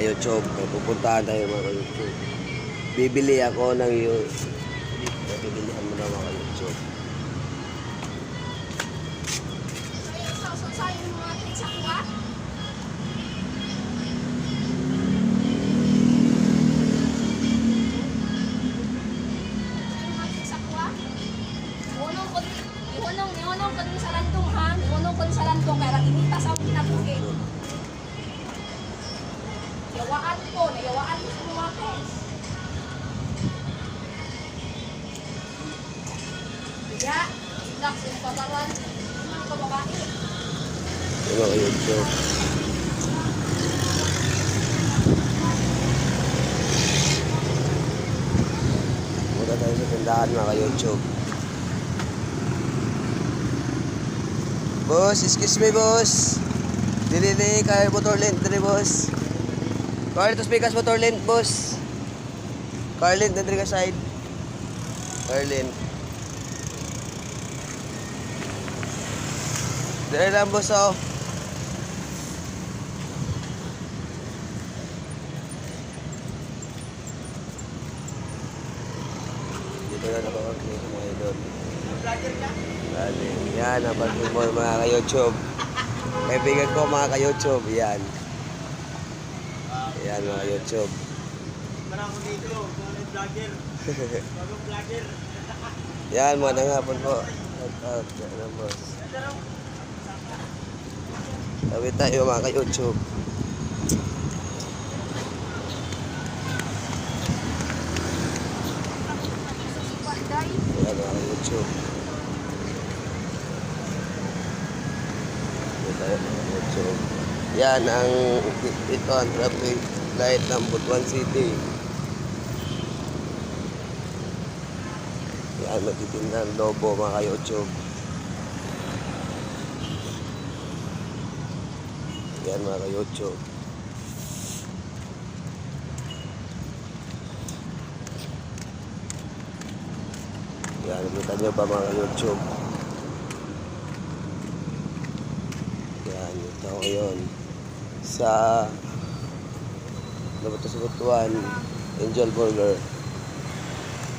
ka-YouTube. May pupuntahan tayo mga ka-YouTube. Bibili ako ng yung bibilihan mo na mga ka-YouTube. Ihunong ko din sa lantong ha. Ihunong ko din sa lantong kaya inita sa akong kinabuhi. Yawaan ko sa mga kes. Ya, dak sa pataran. Mga kababae. Yung mga ka-YouTube. Muna tayo sa tindahan mga ka-YouTube. Boss, excuse me boss. Dili kaya motor lint dili boss. Kaya ito speakers motor lint boss. Car lint dili ka side. Car lint. Dili lang boss oh. Dito na nakakakita mga idol. Vlogger ka? Yan, napansin mo mga ka-YouTube. Kaibigan ko mga ka-YouTube, yan. Yan mga YouTube. Marami dito, mga vlogger. Bagong vlogger. Yan, mga nangapon po. Yan ang boss. Sabi tayo mga ka-YouTube. Yan mga ka-YouTube. Yan ang ito ang traffic light ng Butuan City. Yan magtitinda ng lobo mga ka-YouTube. Yan mga ka-YouTube. Yan, kita nyo ba mga ka-YouTube? Yan, ito ngayon sa sa Butuan Angel Burger.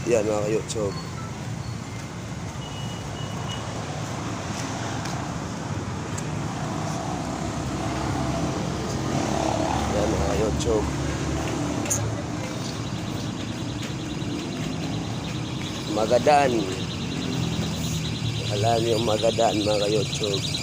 Yan mga ka-YouTube. Yan mga ka-YouTube. Magadan. Alam yung Magadan mga ka-YouTube.